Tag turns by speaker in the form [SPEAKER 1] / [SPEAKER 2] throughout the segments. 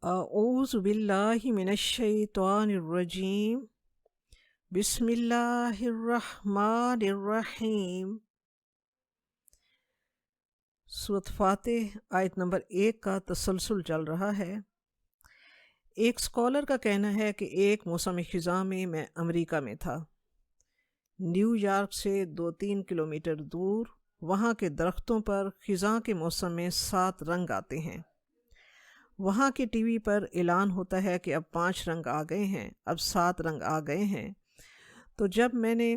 [SPEAKER 1] اعوذ باللہ من الشیطان الرجیم بسم اللہ الرحمن الرحیم۔ سورۃ فاتح آیت نمبر 1 کا تسلسل چل رہا ہے۔ ایک اسکالر کا کہنا ہے کہ ایک موسم خزاں میں امریکہ میں تھا۔ نیو یارک سے 2-3 کلومیٹر دور وہاں کے درختوں پر خزاں کے موسم میں 7 رنگ آتے ہیں۔ وہاں کے ٹی وی پر اعلان ہوتا ہے کہ اب 5 رنگ آ گئے ہیں، اب 7 رنگ آ گئے ہیں۔ تو جب میں نے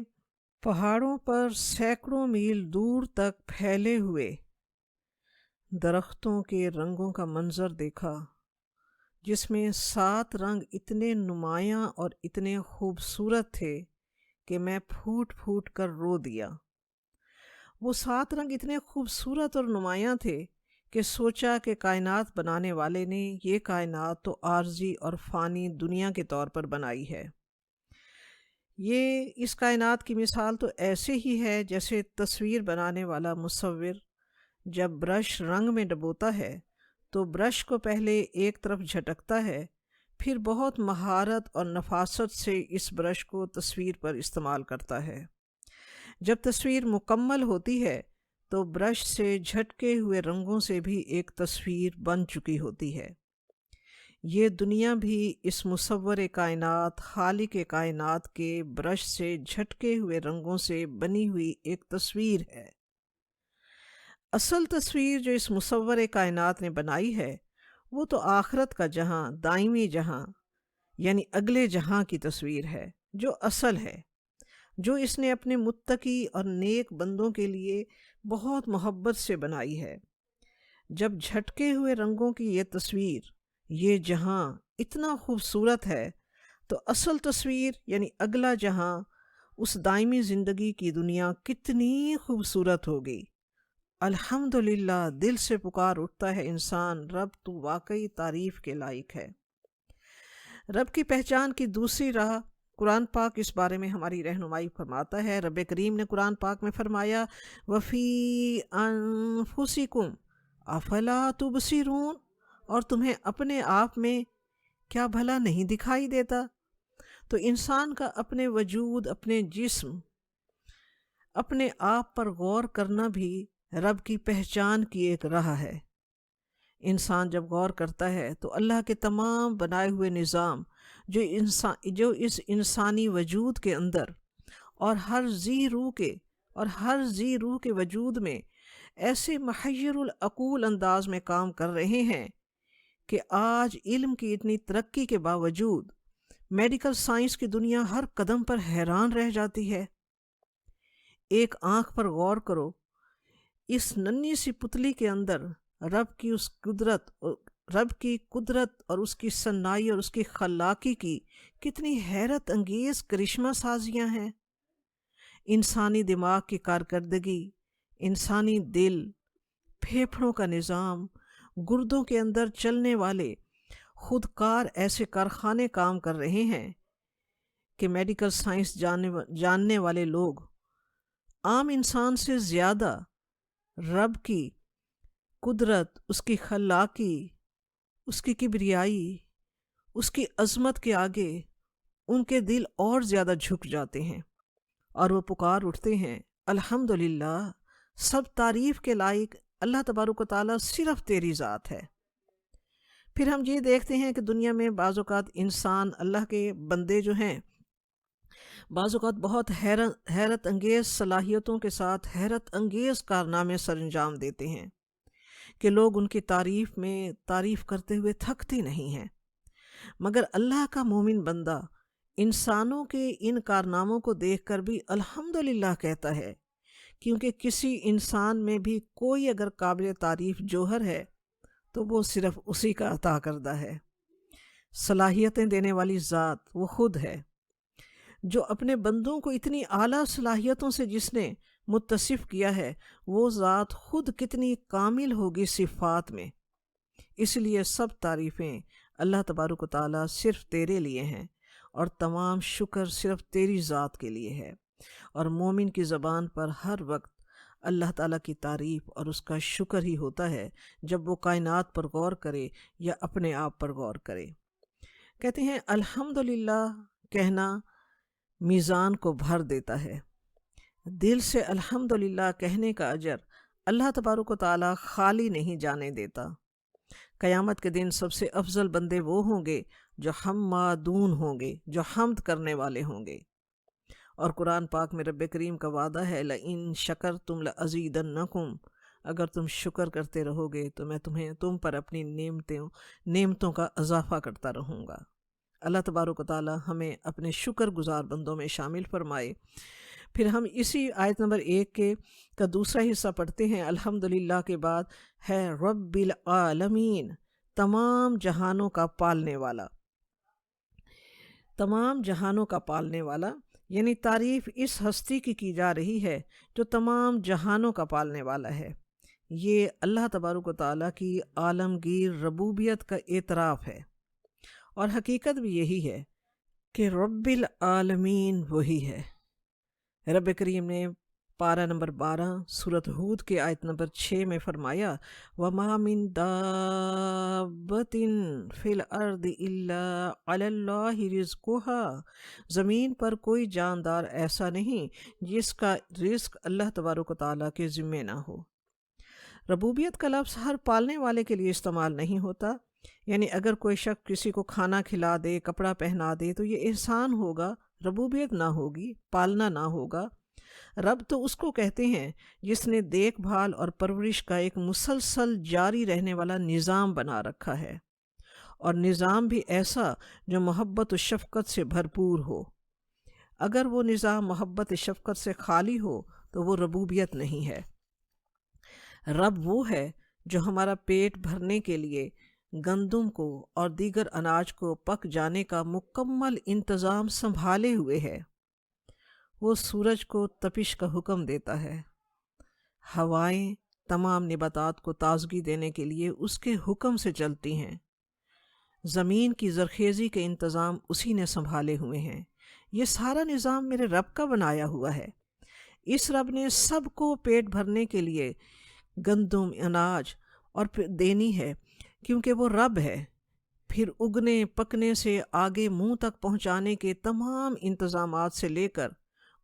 [SPEAKER 1] پہاڑوں پر سینکڑوں میل دور تک پھیلے ہوئے درختوں کے رنگوں کا منظر دیکھا، جس میں 7 رنگ اتنے نمایاں اور اتنے خوبصورت تھے کہ میں پھوٹ پھوٹ کر رو دیا۔ وہ 7 رنگ اتنے خوبصورت اور نمایاں تھے کہ سوچا کہ کائنات بنانے والے نے یہ کائنات تو عارضی اور فانی دنیا کے طور پر بنائی ہے۔ یہ اس کائنات کی مثال تو ایسے ہی ہے جیسے تصویر بنانے والا مصور جب برش رنگ میں ڈبوتا ہے تو برش کو پہلے ایک طرف جھٹکتا ہے، پھر بہت مہارت اور نفاست سے اس برش کو تصویر پر استعمال کرتا ہے۔ جب تصویر مکمل ہوتی ہے تو برش سے جھٹکے ہوئے رنگوں سے بھی ایک تصویر بن چکی ہوتی ہے۔ یہ دنیا بھی اس مصور کائنات خالق کائنات کے برش سے جھٹکے ہوئے رنگوں سے بنی ہوئی ایک تصویر ہے۔ اصل تصویر جو اس مصور کائنات نے بنائی ہے وہ تو آخرت کا جہاں، دائمی جہاں یعنی اگلے جہاں کی تصویر ہے، جو اصل ہے، جو اس نے اپنے متقی اور نیک بندوں کے لیے بہت محبت سے بنائی ہے۔ جب جھٹکے ہوئے رنگوں کی یہ تصویر، یہ جہاں اتنا خوبصورت ہے تو اصل تصویر یعنی اگلا جہاں، اس دائمی زندگی کی دنیا کتنی خوبصورت ہوگی۔ الحمدللہ دل سے پکار اٹھتا ہے انسان، رب تو واقعی تعریف کے لائق ہے۔ رب کی پہچان کی دوسری راہ قرآن پاک اس بارے میں ہماری رہنمائی فرماتا ہے۔ رب کریم نے قرآن پاک میں فرمایا وَفِي أَنفُسِكُمْ أَفَلَا تُبْصِرُونَ، اور تمہیں اپنے آپ میں کیا بھلا نہیں دکھائی دیتا؟ تو انسان کا اپنے وجود، اپنے جسم، اپنے آپ پر غور کرنا بھی رب کی پہچان کی ایک راہ ہے۔ انسان جب غور کرتا ہے تو اللہ کے تمام بنائے ہوئے نظام جو اس انسانی وجود کے اندر اور ہر ذی روح کے وجود میں ایسے محیر العقول انداز میں کام کر رہے ہیں کہ آج علم کی اتنی ترقی کے باوجود میڈیکل سائنس کی دنیا ہر قدم پر حیران رہ جاتی ہے۔ ایک آنکھ پر غور کرو، اس ننھی سی پتلی کے اندر رب کی قدرت اور اس کی صنائی اور اس کی خلاقی کی کتنی حیرت انگیز کرشمہ سازیاں ہیں۔ انسانی دماغ کی کارکردگی، انسانی دل، پھیپھڑوں کا نظام، گردوں کے اندر چلنے والے خودکار ایسے کارخانے کام کر رہے ہیں کہ میڈیکل سائنس جاننے والے لوگ عام انسان سے زیادہ رب کی قدرت، اس کی خلاقی، اس کی کبریائی، اس کی عظمت کے آگے ان کے دل اور زیادہ جھک جاتے ہیں اور وہ پکار اٹھتے ہیں الحمدللہ، سب تعریف کے لائق اللہ تبارک و تعالیٰ صرف تیری ذات ہے۔ پھر ہم یہ دیکھتے ہیں کہ دنیا میں بعض اوقات انسان، اللہ کے بندے جو ہیں، بعض اوقات بہت حیرت انگیز صلاحیتوں کے ساتھ حیرت انگیز کارنامے سر انجام دیتے ہیں کہ لوگ ان کی تعریف کرتے ہوئے تھکتے نہیں ہیں۔ مگر اللہ کا مومن بندہ انسانوں کے ان کارناموں کو دیکھ کر بھی الحمدللہ کہتا ہے، کیونکہ کسی انسان میں بھی کوئی اگر قابل تعریف جوہر ہے تو وہ صرف اسی کا عطا کردہ ہے۔ صلاحیتیں دینے والی ذات وہ خود ہے، جو اپنے بندوں کو اتنی اعلیٰ صلاحیتوں سے جس نے متصف کیا ہے، وہ ذات خود کتنی کامل ہوگی صفات میں۔ اس لیے سب تعریفیں اللہ تبارک و تعالیٰ صرف تیرے لیے ہیں اور تمام شکر صرف تیری ذات کے لیے ہے۔ اور مومن کی زبان پر ہر وقت اللہ تعالیٰ کی تعریف اور اس کا شکر ہی ہوتا ہے جب وہ کائنات پر غور کرے یا اپنے آپ پر غور کرے۔ کہتے ہیں الحمدللہ کہنا میزان کو بھر دیتا ہے۔ دل سے الحمدللہ کہنے کا اجر اللہ تبارک و تعالیٰ خالی نہیں جانے دیتا۔ قیامت کے دن سب سے افضل بندے وہ ہوں گے جو حمادون ہوں گے، جو حمد کرنے والے ہوں گے۔ اور قرآن پاک میں رب کریم کا وعدہ ہے لَإِن شَكَرْتُمْ لَأَزِيدَنَّكُمْ، اگر تم شکر کرتے رہو گے تو میں تم پر اپنی نعمتوں کا اضافہ کرتا رہوں گا۔ اللہ تبارک و تعالی ہمیں اپنے شکر گزار بندوں میں شامل فرمائے۔ پھر ہم اسی آیت نمبر 1 کا دوسرا حصہ پڑھتے ہیں۔ الحمدللہ کے بعد ہے رب العالمین، تمام جہانوں کا پالنے والا۔ تمام جہانوں کا پالنے والا یعنی تعریف اس ہستی کی جا رہی ہے جو تمام جہانوں کا پالنے والا ہے۔ یہ اللہ تبارک و تعالیٰ کی عالمگیر ربوبیت کا اعتراف ہے، اور حقیقت بھی یہی ہے کہ رب العالمین وہی ہے۔ رب کریم نے پارہ نمبر 12 سورۃ ہود کے آیت نمبر 6 میں فرمایا وَمَا مِن دَابَّةٍ فِي الْأَرْضِ إِلَّا عَلَى اللَّهِ رِزْقُهَا، زمین پر کوئی جاندار ایسا نہیں جس کا رزق اللہ تبارک و تعالیٰ کے ذمے نہ ہو۔ ربوبیت کا لفظ ہر پالنے والے کے لیے استعمال نہیں ہوتا، یعنی اگر کوئی شخص کسی کو کھانا کھلا دے، کپڑا پہنا دے تو یہ احسان ہوگا، ربوبیت نہ ہوگی، پالنا نہ ہوگا۔ رب تو اس کو کہتے ہیں جس نے دیکھ بھال اور پرورش کا ایک مسلسل جاری رہنے والا نظام بنا رکھا ہے، اور نظام بھی ایسا جو محبت و شفقت سے بھرپور ہو۔ اگر وہ نظام محبت شفقت سے خالی ہو تو وہ ربوبیت نہیں ہے۔ رب وہ ہے جو ہمارا پیٹ بھرنے کے لیے گندم کو اور دیگر اناج کو پک جانے کا مکمل انتظام سنبھالے ہوئے ہے۔ وہ سورج کو تپش کا حکم دیتا ہے، ہوائیں تمام نباتات کو تازگی دینے کے لیے اس کے حکم سے چلتی ہیں، زمین کی زرخیزی کے انتظام اسی نے سنبھالے ہوئے ہیں۔ یہ سارا نظام میرے رب کا بنایا ہوا ہے۔ اس رب نے سب کو پیٹ بھرنے کے لیے گندم، اناج اور دینی ہے، کیونکہ وہ رب ہے۔ پھر اگنے پکنے سے آگے منہ تک پہنچانے کے تمام انتظامات سے لے کر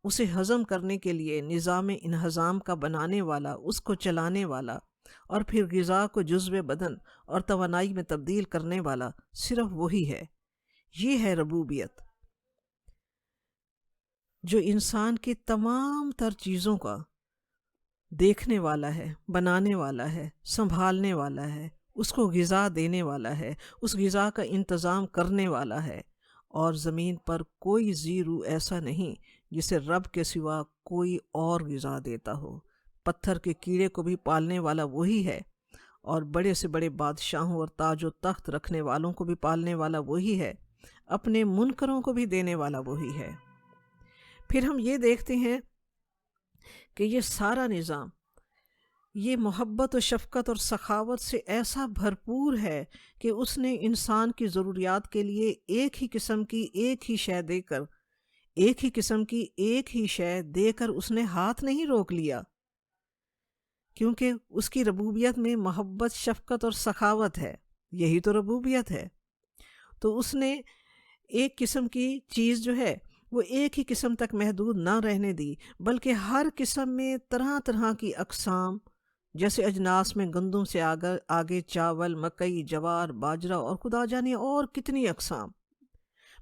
[SPEAKER 1] اسے ہضم کرنے کے لیے نظام انہضام کا بنانے والا، اس کو چلانے والا، اور پھر غذا کو جزو بدن اور توانائی میں تبدیل کرنے والا صرف وہی ہے۔ یہ ہے ربوبیت، جو انسان کی تمام تر چیزوں کا دیکھنے والا ہے، بنانے والا ہے، سنبھالنے والا ہے، اس کو غذا دینے والا ہے، اس غذا کا انتظام کرنے والا ہے۔ اور زمین پر کوئی ذی روح ایسا نہیں جسے رب کے سوا کوئی اور غذا دیتا ہو۔ پتھر کے کیڑے کو بھی پالنے والا وہی ہے، اور بڑے سے بڑے بادشاہوں اور تاج و تخت رکھنے والوں کو بھی پالنے والا وہی ہے، اپنے منکروں کو بھی دینے والا وہی ہے۔ پھر ہم یہ دیکھتے ہیں کہ یہ سارا نظام یہ محبت و شفقت اور سخاوت سے ایسا بھرپور ہے کہ اس نے انسان کی ضروریات کے لیے ایک ہی قسم کی ایک ہی شے دے کر اس نے ہاتھ نہیں روک لیا، کیونکہ اس کی ربوبیت میں محبت، شفقت اور سخاوت ہے۔ یہی تو ربوبیت ہے۔ تو اس نے ایک قسم کی چیز جو ہے وہ ایک ہی قسم تک محدود نہ رہنے دی، بلکہ ہر قسم میں طرح طرح کی اقسام، جیسے اجناس میں گندم سے آگے چاول، مکئی، جوار، باجرہ اور خدا جانے اور کتنی اقسام،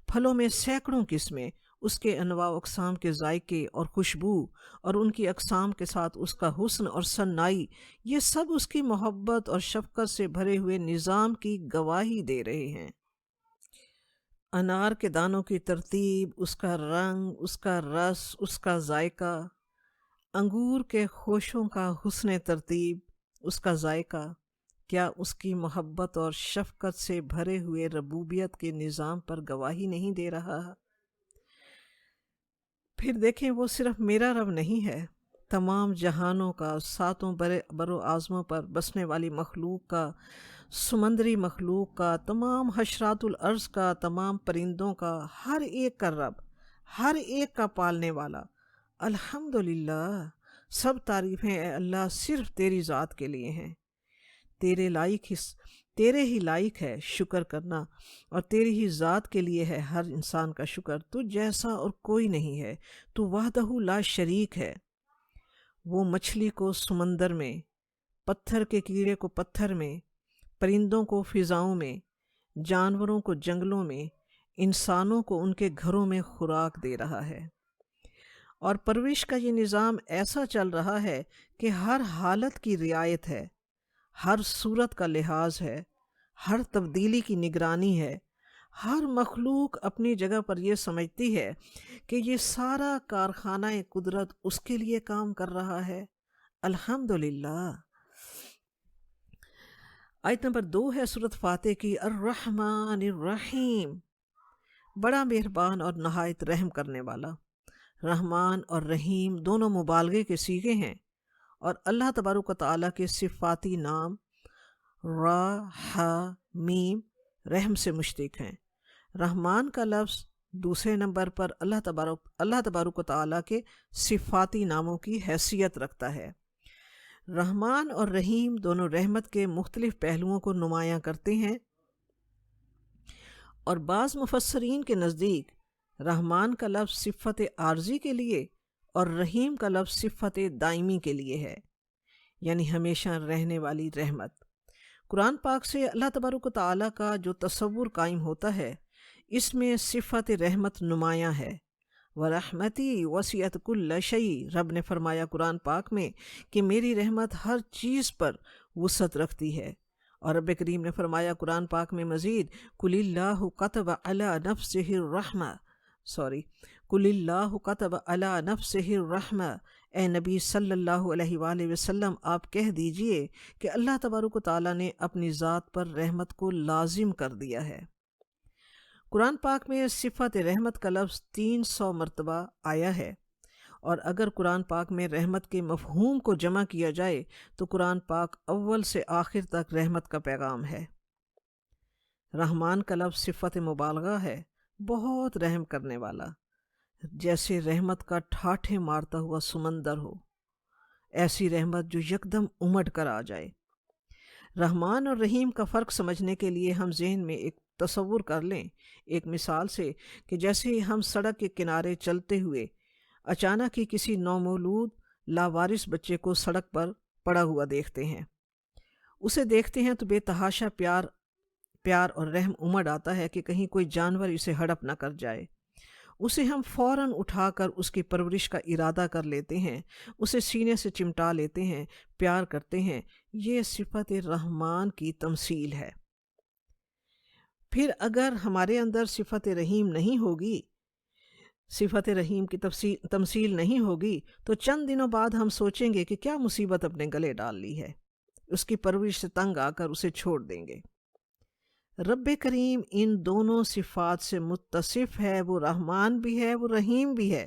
[SPEAKER 1] پھلوں میں سینکڑوں قسمیں، اس کے انواع و اقسام کے ذائقے اور خوشبو، اور ان کی اقسام کے ساتھ اس کا حسن اور صنائی، یہ سب اس کی محبت اور شفقت سے بھرے ہوئے نظام کی گواہی دے رہے ہیں۔ انار کے دانوں کی ترتیب، اس کا رنگ، اس کا رس، اس کا ذائقہ، انگور کے خوشوں کا حسن ترتیب، اس کا ذائقہ، کیا اس کی محبت اور شفقت سے بھرے ہوئے ربوبیت کے نظام پر گواہی نہیں دے رہا؟ پھر دیکھیں وہ صرف میرا رب نہیں ہے، تمام جہانوں کا، ساتوں بر و اعظموں پر بسنے والی مخلوق کا، سمندری مخلوق کا، تمام حشرات الارض کا، تمام پرندوں کا، ہر ایک کا رب، ہر ایک کا پالنے والا۔ الحمدللہ، سب تعریفیں اے اللہ صرف تیری ذات کے لیے ہیں۔ تیرے ہی لائق ہے شکر کرنا، اور تیری ہی ذات کے لیے ہے ہر انسان کا شکر۔ تو جیسا اور کوئی نہیں ہے، تو وحدہ لا شریک ہے۔ وہ مچھلی کو سمندر میں، پتھر کے کیڑے کو پتھر میں، پرندوں کو فضاؤں میں، جانوروں کو جنگلوں میں، انسانوں کو ان کے گھروں میں خوراک دے رہا ہے۔ اور پرورش کا یہ نظام ایسا چل رہا ہے کہ ہر حالت کی رعایت ہے، ہر صورت کا لحاظ ہے، ہر تبدیلی کی نگرانی ہے۔ ہر مخلوق اپنی جگہ پر یہ سمجھتی ہے کہ یہ سارا کارخانہ قدرت اس کے لیے کام کر رہا ہے۔ الحمدللہ۔ آیت نمبر 2 ہے سورۃ فاتح کی، الرحمن الرحیم، بڑا مہربان اور نہایت رحم کرنے والا۔ رحمان اور رحیم دونوں مبالغے کے صیغے ہیں، اور اللہ تبارک و تعالیٰ کے صفاتی نام را، ح، میم رحم سے مشتق ہیں۔ رحمان کا لفظ دوسرے نمبر پر اللہ تبارک و تعالیٰ کے صفاتی ناموں کی حیثیت رکھتا ہے۔ رحمان اور رحیم دونوں رحمت کے مختلف پہلوؤں کو نمایاں کرتے ہیں، اور بعض مفسرین کے نزدیک رحمان کا لفظ صفت عارضی کے لیے اور رحیم کا لفظ صفت دائمی کے لیے ہے، یعنی ہمیشہ رہنے والی رحمت۔ قرآن پاک سے اللہ تبارک و تعالیٰ کا جو تصور قائم ہوتا ہے، اس میں صفت رحمت نمایاں ہے۔ وَرَحْمَتِي وَسِعَتْ كُلَّ شَيْءٍ، رب نے فرمایا قرآن پاک میں کہ میری رحمت ہر چیز پر وسعت رکھتی ہے۔ اور رب کریم نے فرمایا قرآن پاک میں مزید، قُلِ اللَّهُ كَتَبَ عَلَى نَفْسِهِ الرَّحْمَةَ، اے نبی صلی اللہ علیہ وآلہ وسلم آپ کہہ دیجئے کہ اللہ تبارک و تعالیٰ نے اپنی ذات پر رحمت کو لازم کر دیا ہے۔ قرآن پاک میں صفت رحمت کا لفظ 300 مرتبہ آیا ہے، اور اگر قرآن پاک میں رحمت کے مفہوم کو جمع کیا جائے تو قرآن پاک اول سے آخر تک رحمت کا پیغام ہے۔ رحمان کا لفظ صفت مبالغہ ہے، بہت رحم کرنے والا، جیسے رحمت کا ٹھاٹھے مارتا ہوا سمندر ہو، ایسی رحمت جو یکدم امڑ کر آ جائے۔ رحمان اور رحیم کا فرق سمجھنے کے لیے ہم ذہن میں ایک تصور کر لیں، ایک مثال سے، کہ جیسے ہم سڑک کے کنارے چلتے ہوئے اچانک ہی کسی نومولود لاوارث بچے کو سڑک پر پڑا ہوا دیکھتے ہیں۔ اسے دیکھتے ہیں تو بے تحاشا پیار اور رحم امڑ آتا ہے کہ کہیں کوئی جانور اسے ہڑپ نہ کر جائے۔ اسے ہم فوراً اٹھا کر اس کی پرورش کا ارادہ کر لیتے ہیں، اسے سینے سے چمٹا لیتے ہیں، پیار کرتے ہیں۔ یہ صفت رحمان کی تمثیل ہے۔ پھر اگر ہمارے اندر صفت رحیم نہیں ہوگی، صفت رحیم کی تمثیل نہیں ہوگی، تو چند دنوں بعد ہم سوچیں گے کہ کیا مصیبت اپنے گلے ڈال لی ہے، اس کی پرورش سے تنگ آ کر اسے چھوڑ دیں گے۔ رب کریم ان دونوں صفات سے متصف ہے، وہ رحمان بھی ہے، وہ رحیم بھی ہے۔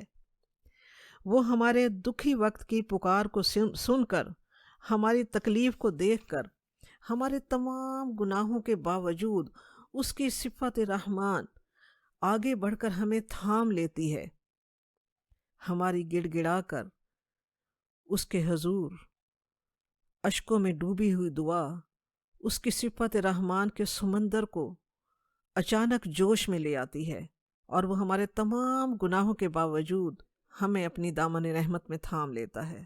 [SPEAKER 1] وہ ہمارے دکھی وقت کی پکار کو سن کر، ہماری تکلیف کو دیکھ کر، ہمارے تمام گناہوں کے باوجود اس کی صفت رحمان آگے بڑھ کر ہمیں تھام لیتی ہے، ہماری گڑ گڑا کر اس کے حضور اشکوں میں ڈوبی ہوئی دعا اس کی صفت رحمان کے سمندر کو اچانک جوش میں لے آتی ہے، اور وہ ہمارے تمام گناہوں کے باوجود ہمیں اپنی دامن رحمت میں تھام لیتا ہے۔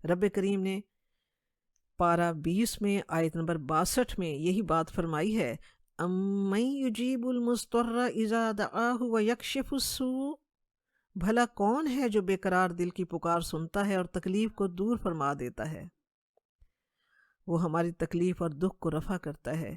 [SPEAKER 1] رب کریم نے پارہ 20 میں آیت نمبر 62 میں یہی بات فرمائی ہے، اَمَّن یُجِیبُ الْمُضْطَرَّ اِذَا دَعَاهُ وَیَکْشِفُ السُّوءَ، بھلا کون ہے جو بے قرار دل کی پکار سنتا ہے اور تکلیف کو دور فرما دیتا ہے۔ وہ ہماری تکلیف اور دکھ کو رفع کرتا ہے،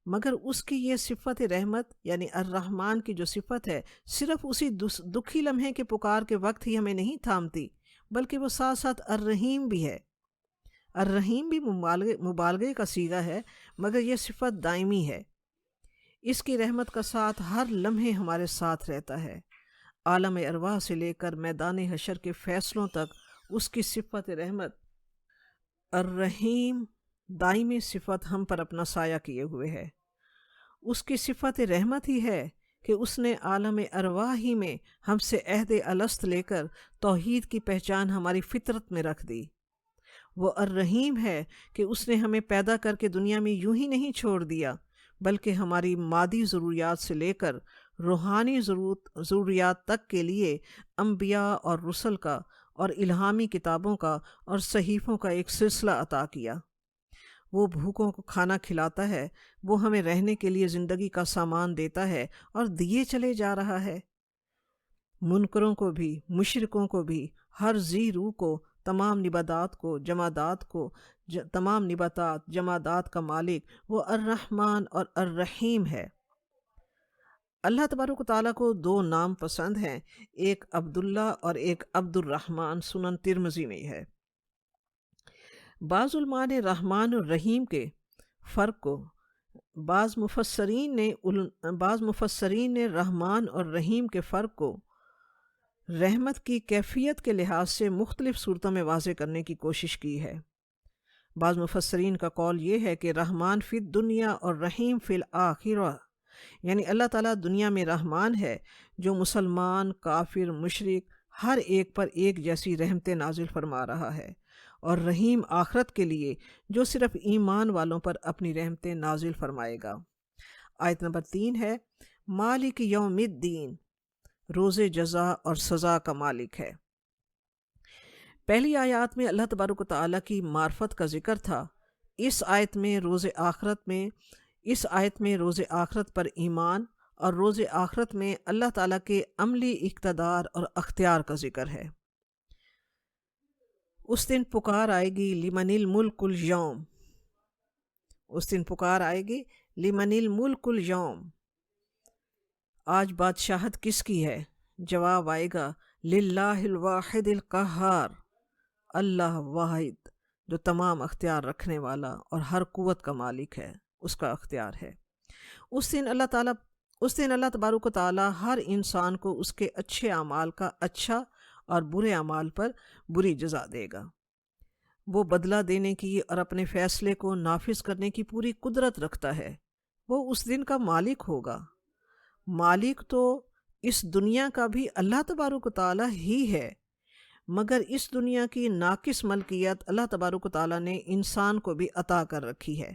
[SPEAKER 1] مگر اس کی یہ صفت رحمت یعنی الرحمن کی جو صفت ہے، صرف اسی دکھی لمحے کے پکار کے وقت ہی ہمیں نہیں تھامتی، بلکہ وہ ساتھ ساتھ الرحیم بھی ہے۔ الرحیم بھی مبالغے کا صیغہ ہے، مگر یہ صفت دائمی ہے۔ اس کی رحمت کا ساتھ ہر لمحے ہمارے ساتھ رہتا ہے، عالم ارواح سے لے کر میدان حشر کے فیصلوں تک اس کی صفت رحمت الرحیم دائمی صفت ہم پر اپنا سایہ کیے ہوئے ہے۔ اس کی صفت رحمت ہی ہے کہ اس نے عالم ارواح ہی میں ہم سے عہد الست لے کر توحید کی پہچان ہماری فطرت میں رکھ دی۔ وہ الرحیم ہے کہ اس نے ہمیں پیدا کر کے دنیا میں یوں ہی نہیں چھوڑ دیا، بلکہ ہماری مادی ضروریات سے لے کر روحانی ضروریات تک کے لیے انبیاء اور رسل کا اور الہامی کتابوں کا اور صحیفوں کا ایک سلسلہ عطا کیا۔ وہ بھوکوں کو کھانا کھلاتا ہے، وہ ہمیں رہنے کے لیے زندگی کا سامان دیتا ہے اور دیے چلے جا رہا ہے۔ منکروں کو بھی، مشرکوں کو بھی، ہر ذی روح کو، تمام نباتات جمادات کا مالک وہ الرحمن اور الرحیم ہے۔ اللہ تبارک و تعالیٰ کو دو نام پسند ہیں، ایک عبداللہ اور ایک عبد الرحمن، سنن ترمذی میں ہے۔ بعض علماء نے رحمان اور رحیم کے فرق کو، بعض مفسرین نے رحمان اور رحیم کے فرق کو رحمت کی کیفیت کے لحاظ سے مختلف صورتوں میں واضح کرنے کی کوشش کی ہے۔ بعض مفسرین کا قول یہ ہے کہ رحمان فی الدنیا اور رحیم فی الآخرہ، یعنی اللہ تعالیٰ دنیا میں رحمان ہے جو مسلمان، کافر، مشرک ہر ایک پر ایک جیسی رحمتیں نازل فرما رہا ہے، اور رحیم آخرت کے لیے جو صرف ایمان والوں پر اپنی رحمتیں نازل فرمائے گا۔ آیت نمبر 3 ہے، مالک یوم الدین، روز جزا اور سزا کا مالک ہے۔ پہلی آیات میں اللہ تبارک و تعالیٰ کی معرفت کا ذکر تھا۔ اس آیت میں روز آخرت پر ایمان اور روز آخرت میں اللہ تعالیٰ کے عملی اقتدار اور اختیار کا ذکر ہے۔ اس دن پکار آئے گی لمن الملک اليوم، اس دن پکار آئے گی لمن الملک اليوم، آج بادشاہت کس کی ہے؟ جواب آئے گا للہ الواحد القہار، اللہ واحد جو تمام اختیار رکھنے والا اور ہر قوت کا مالک ہے، اس کا اختیار ہے۔ اس دن اللہ تبارک و تعالیٰ ہر انسان کو اس کے اچھے اعمال کا اچھا اور برے اعمال پر بری جزا دے گا۔ وہ بدلہ دینے کی اور اپنے فیصلے کو نافذ کرنے کی پوری قدرت رکھتا ہے۔ وہ اس دن کا مالک ہوگا۔ مالک تو اس دنیا کا بھی اللہ تبارک و تعالیٰ ہی ہے، مگر اس دنیا کی ناقص ملکیت اللہ تبارک و تعالیٰ نے انسان کو بھی عطا کر رکھی ہے،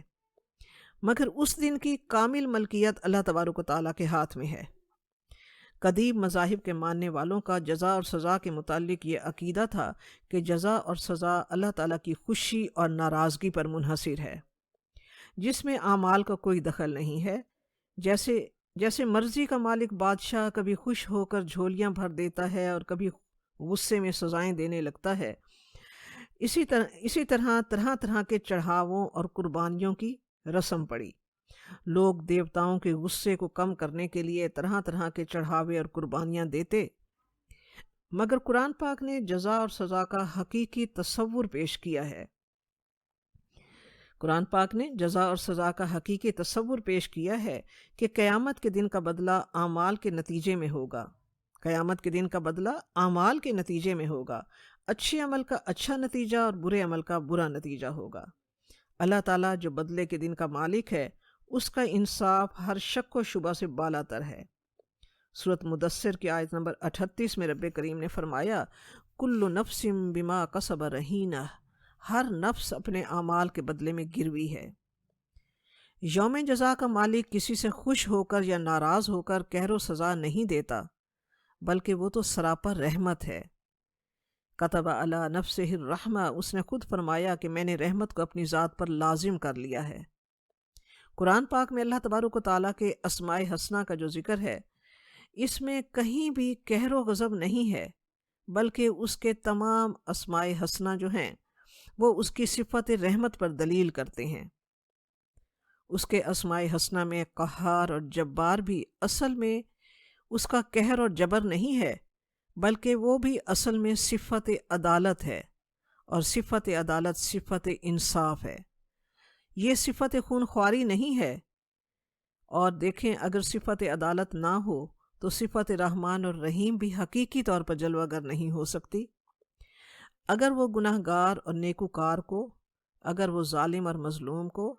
[SPEAKER 1] مگر اس دن کی کامل ملکیت اللہ تبارک و تعالیٰ کے ہاتھ میں ہے۔ قدیم مذاہب کے ماننے والوں کا جزا اور سزا کے متعلق یہ عقیدہ تھا کہ جزا اور سزا اللہ تعالیٰ کی خوشی اور ناراضگی پر منحصر ہے، جس میں اعمال کا کوئی دخل نہیں ہے۔ جیسے مرضی کا مالک بادشاہ کبھی خوش ہو کر جھولیاں بھر دیتا ہے اور کبھی غصے میں سزائیں دینے لگتا ہے، اسی طرح طرح کے چڑھاووں اور قربانیوں کی رسم پڑی۔ لوگ دیوتاؤں کے غصے کو کم کرنے کے لیے طرح کے چڑھاوے اور قربانیاں دیتے، مگر قرآن پاک نے جزا اور سزا کا حقیقی تصور پیش کیا ہے۔ قرآن پاک نے جزا اور سزا کا حقیقی تصور پیش کیا ہے کہ قیامت کے دن کا بدلہ اعمال کے نتیجے میں ہوگا۔ قیامت کے دن کا بدلہ اعمال کے نتیجے میں ہوگا۔ اچھے عمل کا اچھا نتیجہ اور برے عمل کا برا نتیجہ ہوگا۔ اللہ تعالیٰ جو بدلے کے دن کا مالک ہے، اس کا انصاف ہر شک و شبہ سے بالا تر ہے۔ سورۃ مدثر کی آیت نمبر 38 میں رب کریم نے فرمایا، کل نفس بما کسب رہینہ، ہر نفس اپنے اعمال کے بدلے میں گروی ہے۔ یوم جزا کا مالک کسی سے خوش ہو کر یا ناراض ہو کر قہر و سزا نہیں دیتا، بلکہ وہ تو سراپر رحمت ہے۔ کتب علی نفسہ الرحمہ، اس نے خود فرمایا کہ میں نے رحمت کو اپنی ذات پر لازم کر لیا ہے۔ قرآن پاک میں اللہ تبارک و تعالیٰ کے اسماء حسنہ کا جو ذکر ہے، اس میں کہیں بھی قہر و غضب نہیں ہے، بلکہ اس کے تمام اسماء حسنہ جو ہیں وہ اس کی صفت رحمت پر دلیل کرتے ہیں۔ اس کے اسماء حسنہ میں قہار اور جبار بھی اصل میں اس کا قہر اور جبر نہیں ہے، بلکہ وہ بھی اصل میں صفت عدالت ہے، اور صفت عدالت صفت انصاف ہے۔ یہ صفت خونخواری نہیں ہے۔ اور دیکھیں، اگر صفت عدالت نہ ہو تو صفت رحمان اور رحیم بھی حقیقی طور پر جلوہ گر نہیں ہو سکتی۔ اگر وہ گناہ گار اور نیکوکار کو، اگر وہ ظالم اور مظلوم کو،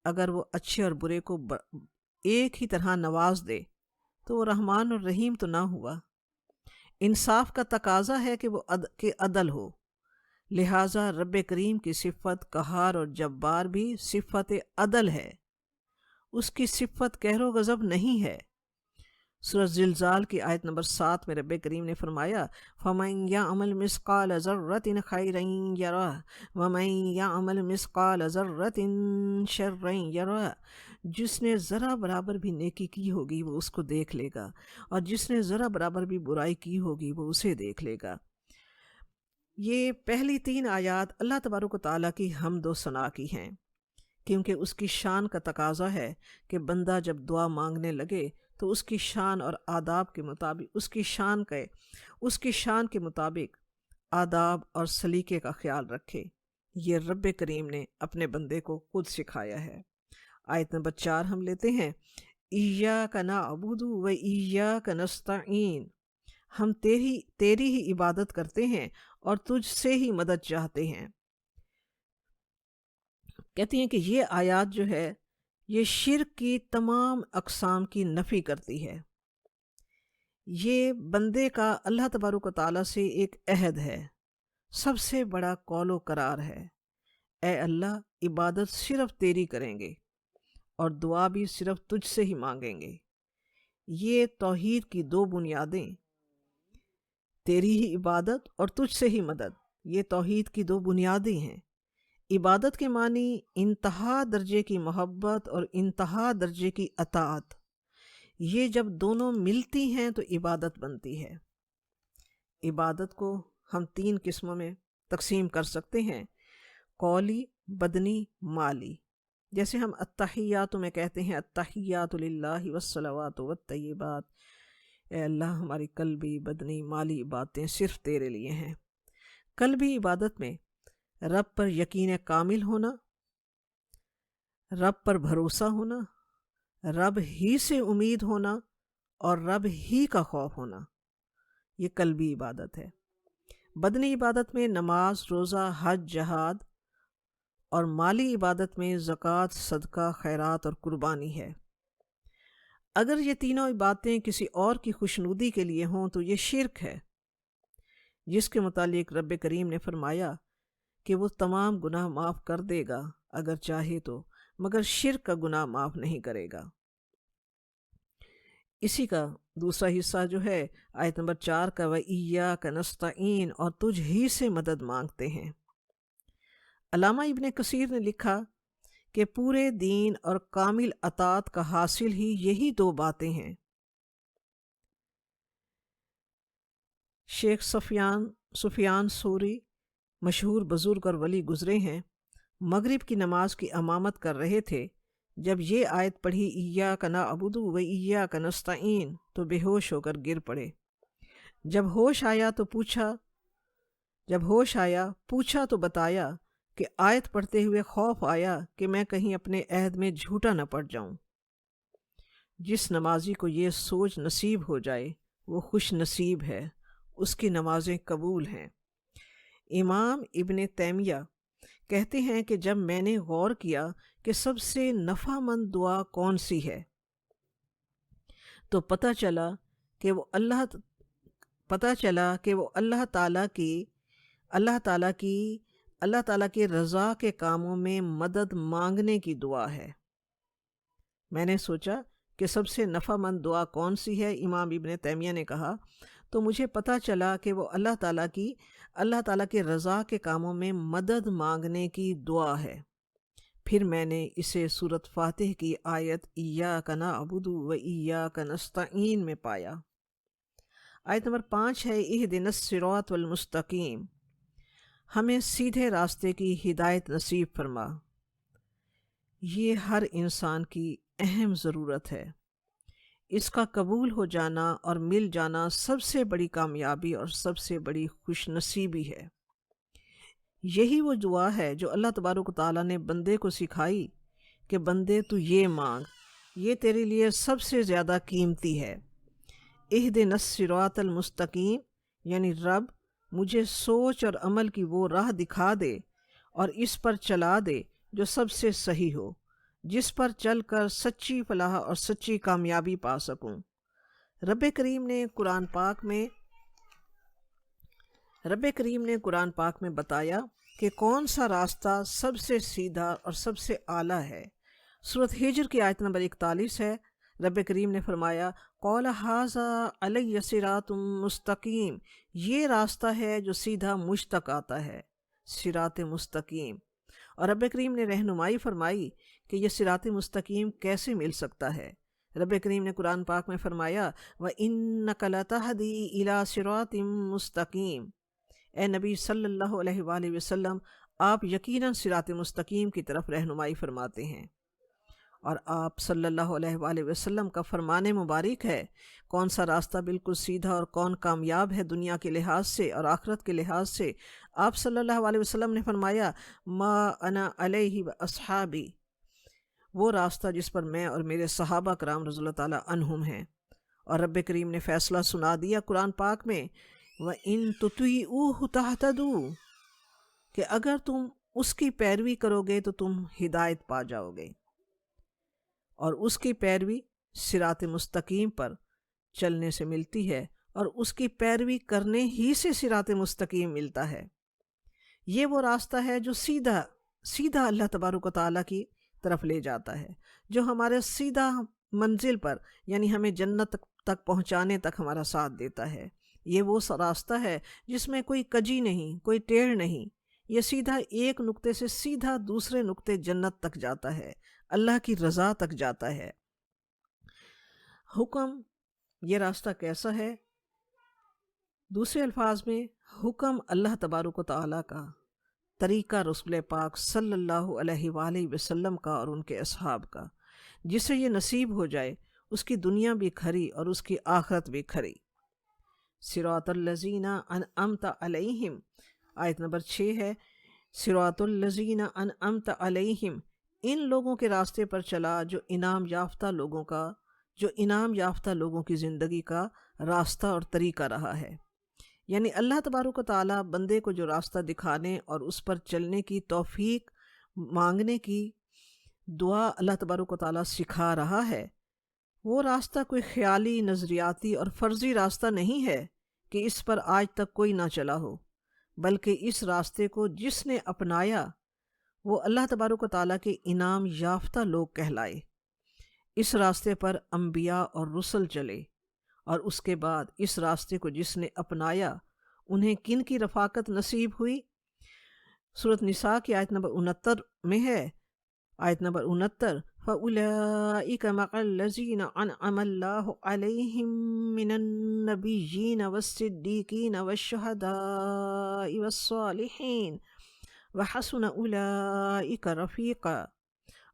[SPEAKER 1] اگر وہ اچھے اور برے کو ایک ہی طرح نواز دے، تو وہ رحمان اور رحیم تو نہ ہوا۔ انصاف کا تقاضا ہے کہ وہ عدل ہو، لہٰذا رب کریم کی صفت قہار اور جبار بھی صفت عدل ہے، اس کی صفت قہر و غضب نہیں ہے۔ سورہ زلزال کی آیت نمبر 7 میں رب کریم نے فرمایا فَمَن يَعْمَلْ مِثْقَالَ ذَرَّةٍ خَيْرًا يَرَهُ وَمَن يَعْمَلْ مِثْقَالَ ذَرَّةٍ شَرًّا يَرَهُ، جس نے ذرا برابر بھی نیکی کی ہوگی وہ اس کو دیکھ لے گا، اور جس نے ذرا برابر بھی برائی کی ہوگی وہ اسے دیکھ لے گا۔ یہ پہلی 3 آیات اللہ تبارک و تعالیٰ کی حمد و ثنا کی ہیں، کیونکہ اس کی شان کا تقاضا ہے کہ بندہ جب دعا مانگنے لگے تو اس کی شان اور آداب کے مطابق اس کی شان کے مطابق آداب اور سلیقے کا خیال رکھے۔ یہ رب کریم نے اپنے بندے کو خود سکھایا ہے۔ آیت نمبر 4 ہم لیتے ہیں، ایاک نعبد و ایاک نستعین، ہم تیری ہی عبادت کرتے ہیں اور تجھ سے ہی مدد چاہتے ہیں۔ کہتی ہیں کہ یہ آیات جو ہے یہ شرک کی تمام اقسام کی نفی کرتی ہے۔ یہ بندے کا اللہ تبارک و تعالیٰ سے ایک عہد ہے، سب سے بڑا قول و قرار ہے، اے اللہ عبادت صرف تیری کریں گے اور دعا بھی صرف تجھ سے ہی مانگیں گے۔ یہ توحید کی 2 بنیادیں، تیری ہی عبادت اور تجھ سے ہی مدد، یہ توحید کی 2 بنیادیں ہیں۔ عبادت کے معنی انتہا درجے کی محبت اور انتہا درجے کی اطاعت، یہ جب دونوں ملتی ہیں تو عبادت بنتی ہے۔ عبادت کو ہم 3 قسموں میں تقسیم کر سکتے ہیں، قولی، بدنی، مالی۔ جیسے ہم التحیات میں کہتے ہیں التحیات للہ والصلوات والطیبات، اے اللہ ہماری قلبی، بدنی، مالی عبادتیں صرف تیرے لیے ہیں۔ قلبی عبادت میں رب پر یقین کامل ہونا، رب پر بھروسہ ہونا، رب ہی سے امید ہونا اور رب ہی کا خوف ہونا، یہ قلبی عبادت ہے۔ بدنی عبادت میں نماز، روزہ، حج، جہاد، اور مالی عبادت میں زکوٰۃ، صدقہ، خیرات اور قربانی ہے۔ اگر یہ تینوں عبادتیں کسی اور کی خوشنودی کے لیے ہوں تو یہ شرک ہے، جس کے متعلق رب کریم نے فرمایا کہ وہ تمام گناہ معاف کر دے گا اگر چاہے تو، مگر شرک کا گناہ معاف نہیں کرے گا۔ اسی کا دوسرا حصہ جو ہے آیت نمبر 4 کا وَإِيَّاكَ نَسْتَعِينُ، اور تجھ ہی سے مدد مانگتے ہیں۔ علامہ ابن کثیر نے لکھا کہ پورے دین اور کامل اطاعت کا حاصل ہی یہی 2 باتیں ہیں۔ شیخ سفیان ثوری، مشہور بزرگ اور ولی گزرے ہیں، مغرب کی نماز کی امامت کر رہے تھے، جب یہ آیت پڑھی ایاک نعبد و ایاک نستعین تو بے ہوش ہو کر گر پڑے۔ جب ہوش آیا پوچھا تو بتایا کہ آیت پڑھتے ہوئے خوف آیا کہ میں کہیں اپنے عہد میں جھوٹا نہ پڑ جاؤں۔ جس نمازی کو یہ سوچ نصیب ہو جائے وہ خوش نصیب ہے، اس کی نمازیں قبول ہیں۔ امام ابن تیمیہ کہتے ہیں کہ جب میں نے غور کیا کہ سب سے نفع مند دعا کون سی ہے تو پتہ چلا کہ وہ اللہ تعالیٰ کی رضا کے کاموں میں مدد مانگنے کی دعا ہے۔ میں نے سوچا کہ سب سے نفع مند دعا کون سی ہے، امام ابن تیمیہ نے کہا تو مجھے پتہ چلا کہ وہ اللہ تعالیٰ کی رضا کے کاموں میں مدد مانگنے کی دعا ہے۔ پھر میں نے اسے سورۃ فاتح کی آیت ایاک نعبد و ایاک نستعین میں پایا۔ آیت نمبر 5 ہے اہدنا الصراط المستقیم، ہمیں سیدھے راستے کی ہدایت نصیب فرما۔ یہ ہر انسان کی اہم ضرورت ہے، اس کا قبول ہو جانا اور مل جانا سب سے بڑی کامیابی اور سب سے بڑی خوش نصیبی ہے۔ یہی وہ دعا ہے جو اللہ تبارک و تعالیٰ نے بندے کو سکھائی کہ بندے تو یہ مانگ، یہ تیرے لیے سب سے زیادہ قیمتی ہے۔ اہدنا الصراط المستقیم، یعنی رب مجھے سوچ اور عمل کی وہ راہ دکھا دے اور اس پر چلا دے جو سب سے صحیح ہو، جس پر چل کر سچی فلاح اور سچی کامیابی پا سکوں۔ رب کریم نے قرآن پاک میں بتایا کہ کون سا راستہ سب سے سیدھا اور سب سے اعلیٰ ہے۔ سورۃ ہجر کی آیت نمبر 41 ہے۔ رب کریم نے فرمایا قَالَ هَٰذَا عَلَيَّ صِرَاطٌ مستقیم، یہ راستہ ہے جو سیدھا مجھ تک آتا ہے، صراط مستقیم۔ اور رب کریم نے رہنمائی فرمائی کہ یہ صراط مستقیم کیسے مل سکتا ہے۔ رب کریم نے قرآن پاک میں فرمایا وَإِنَّكَ لَتَهْدِي إِلَىٰ صِرَاطٍ مُسْتَقِيمٍ، اے نبی صلی اللہ علیہ وآلہ وسلم آپ یقیناً صراط مستقیم کی طرف رہنمائی فرماتے ہیں، اور آپ صلی اللہ علیہ وآلہ وسلم کا فرمان مبارک ہے کون سا راستہ بالکل سیدھا اور کون کامیاب ہے دنیا کے لحاظ سے اور آخرت کے لحاظ سے۔ آپ صلی اللہ علیہ وسلم نے فرمایا ما انا علیہ واصحابی، وہ راستہ جس پر میں اور میرے صحابہ کرام رضی اللہ تعالیٰ عنہم ہیں۔ اور رب کریم نے فیصلہ سنا دیا قرآن پاک میں وَإِن تُطِيعُوهُ تَهْتَدُوا، کہ اگر تم اس کی پیروی کرو گے تو تم ہدایت پا جاؤ گے، اور اس کی پیروی صراط مستقیم پر چلنے سے ملتی ہے، اور اس کی پیروی کرنے ہی سے صراط مستقیم ملتا ہے۔ یہ وہ راستہ ہے جو سیدھا اللہ تبارک و تعالیٰ کی طرف لے جاتا ہے، جو ہمارے سیدھا منزل پر یعنی ہمیں جنت تک پہنچانے تک ہمارا ساتھ دیتا ہے۔ یہ وہ راستہ ہے جس میں کوئی کجی نہیں، کوئی ٹیڑھ نہیں، یہ سیدھا ایک نقطے سے سیدھا دوسرے نقطے جنت تک جاتا ہے، اللہ کی رضا تک جاتا ہے۔ حکم، یہ راستہ کیسا ہے؟ دوسرے الفاظ میں حکم اللہ تبارک و تعالیٰ کا، طریقہ رسول پاک صلی اللہ علیہ وآلہ وسلم کا اور ان کے اصحاب کا، جسے یہ نصیب ہو جائے اس کی دنیا بھی کھری اور اس کی آخرت بھی کھری۔ صراط الذین انعمت علیہم، آیت نمبر 6 ہے، صراط الذین انعمت علیہم، ان لوگوں کے راستے پر چلا جو انعام یافتہ لوگوں کی زندگی کا راستہ اور طریقہ رہا ہے۔ یعنی اللہ تبارک و تعالیٰ بندے کو جو راستہ دکھانے اور اس پر چلنے کی توفیق مانگنے کی دعا اللہ تبارک و تعالیٰ سکھا رہا ہے، وہ راستہ کوئی خیالی، نظریاتی اور فرضی راستہ نہیں ہے کہ اس پر آج تک کوئی نہ چلا ہو، بلکہ اس راستے کو جس نے اپنایا وہ اللہ تبارک و تعالیٰ کے انعام یافتہ لوگ کہلائے۔ اس راستے پر انبیاء اور رسل چلے، اور اس کے بعد اس راستے کو جس نے اپنایا انہیں کن کی رفاقت نصیب ہوئی؟ سورۃ نساء کی آیت نمبر 69 میں ہے، آیت نمبر 69 فَأُولَئِكَ مَعَ الَّذِينَ أَنْعَمَ اللَّهُ عَلَيْهِم مِّنَ النَّبِيِّينَ وَالصِّدِّيقِينَ وَالشُّهَدَاءِ وَالصَّالِحِينَ وَحَسُنَ أُولَئِكَ رَفِيقًا،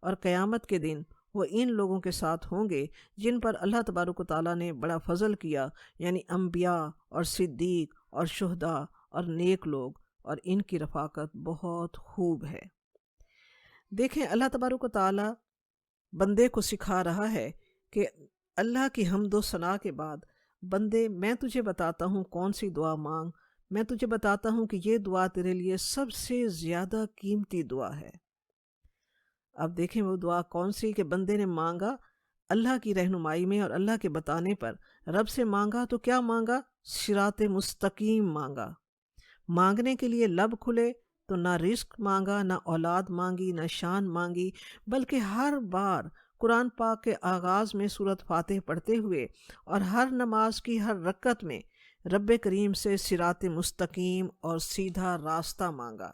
[SPEAKER 1] اور قیامت کے دن وہ ان لوگوں کے ساتھ ہوں گے جن پر اللہ تبارک و تعالیٰ نے بڑا فضل کیا، یعنی انبیاء اور صدیق اور شہداء اور نیک لوگ، اور ان کی رفاقت بہت خوب ہے۔ دیکھیں اللہ تبارک و تعالیٰ بندے کو سکھا رہا ہے کہ اللہ کی حمد و ثنا کے بعد بندے میں تجھے بتاتا ہوں کون سی دعا مانگ، میں تجھے بتاتا ہوں کہ یہ دعا تیرے لیے سب سے زیادہ قیمتی دعا ہے۔ اب دیکھیں وہ دعا کون سی کہ بندے نے مانگا اللہ کی رہنمائی میں اور اللہ کے بتانے پر، رب سے مانگا تو کیا مانگا؟ صراط مستقیم مانگا۔ مانگنے کے لیے لب کھلے تو نہ رزق مانگا، نہ اولاد مانگی، نہ شان مانگی، بلکہ ہر بار قرآن پاک کے آغاز میں سورۃ فاتح پڑھتے ہوئے اور ہر نماز کی ہر رکعت میں رب کریم سے صراط مستقیم اور سیدھا راستہ مانگا۔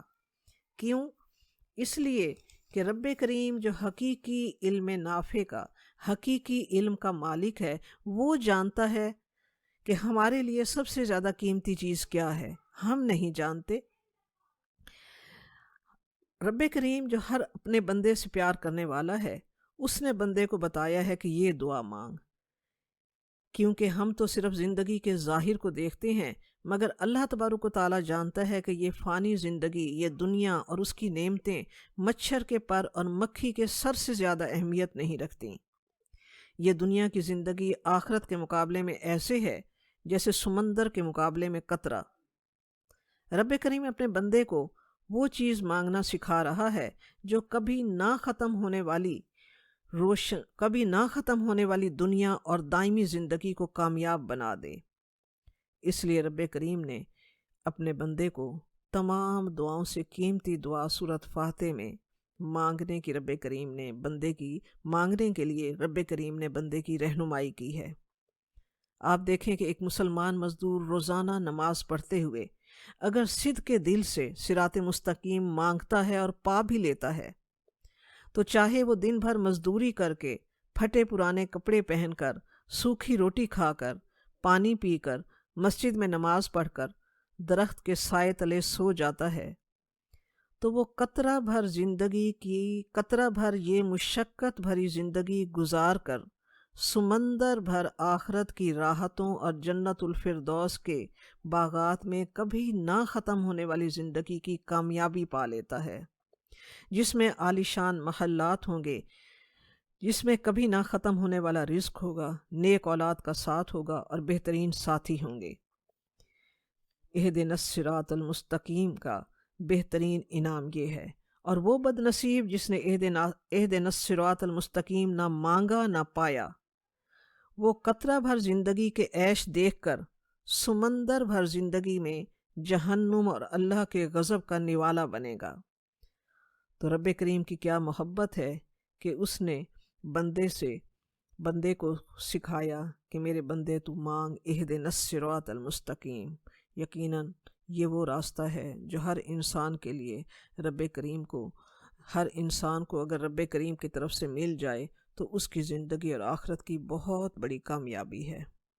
[SPEAKER 1] کیوں؟ اس لیے کہ رب کریم جو حقیقی علم نافع کا، حقیقی علم کا مالک ہے، وہ جانتا ہے کہ ہمارے لیے سب سے زیادہ قیمتی چیز کیا ہے، ہم نہیں جانتے۔ رب کریم جو ہر اپنے بندے سے پیار کرنے والا ہے، اس نے بندے کو بتایا ہے کہ یہ دعا مانگ، کیونکہ ہم تو صرف زندگی کے ظاہر کو دیکھتے ہیں، مگر اللہ تبارک و تعالیٰ جانتا ہے کہ یہ فانی زندگی، یہ دنیا اور اس کی نعمتیں مچھر کے پر اور مکھی کے سر سے زیادہ اہمیت نہیں رکھتی۔ یہ دنیا کی زندگی آخرت کے مقابلے میں ایسے ہے جیسے سمندر کے مقابلے میں قطرہ۔ رب کریم اپنے بندے کو وہ چیز مانگنا سکھا رہا ہے جو کبھی نہ ختم ہونے والی، روشن کبھی نہ ختم ہونے والی دنیا اور دائمی زندگی کو کامیاب بنا دے۔ اس لیے رب کریم نے اپنے بندے کو تمام دعاؤں سے قیمتی دعا سورۃ فاتح میں مانگنے کے لیے رب کریم نے بندے کی رہنمائی کی ہے۔ آپ دیکھیں کہ ایک مسلمان مزدور روزانہ نماز پڑھتے ہوئے اگر صدق کے دل سے صراط مستقیم مانگتا ہے اور پا بھی لیتا ہے تو چاہے وہ دن بھر مزدوری کر کے، پھٹے پرانے کپڑے پہن کر، سوکھی روٹی کھا کر، پانی پی کر، مسجد میں نماز پڑھ کر درخت کے سائے تلے سو جاتا ہے، تو وہ قطرہ بھر یہ مشقت بھری زندگی گزار کر سمندر بھر آخرت کی راحتوں اور جنت الفردوس کے باغات میں کبھی نہ ختم ہونے والی زندگی کی کامیابی پا لیتا ہے، جس میں عالیشان محلات ہوں گے، جس میں کبھی نہ ختم ہونے والا رزق ہوگا، نیک اولاد کا ساتھ ہوگا اور بہترین ساتھی ہوں گے۔ اہدنا الصراط المستقیم کا بہترین انعام یہ ہے، اور وہ بد نصیب جس نے اہدنا الصراط المستقیم نہ مانگا نہ پایا، وہ قطرہ بھر زندگی کے عیش دیکھ کر سمندر بھر زندگی میں جہنم اور اللہ کے غضب کا نوالا بنے گا۔ تو رب کریم کی کیا محبت ہے کہ اس نے بندے کو سکھایا کہ میرے بندے تو مانگ اہدنا الصراط المستقیم۔ یقیناً یہ وہ راستہ ہے جو ہر انسان کے لیے ہر انسان کو اگر رب کریم کی طرف سے مل جائے تو اس کی زندگی اور آخرت کی بہت بڑی کامیابی ہے۔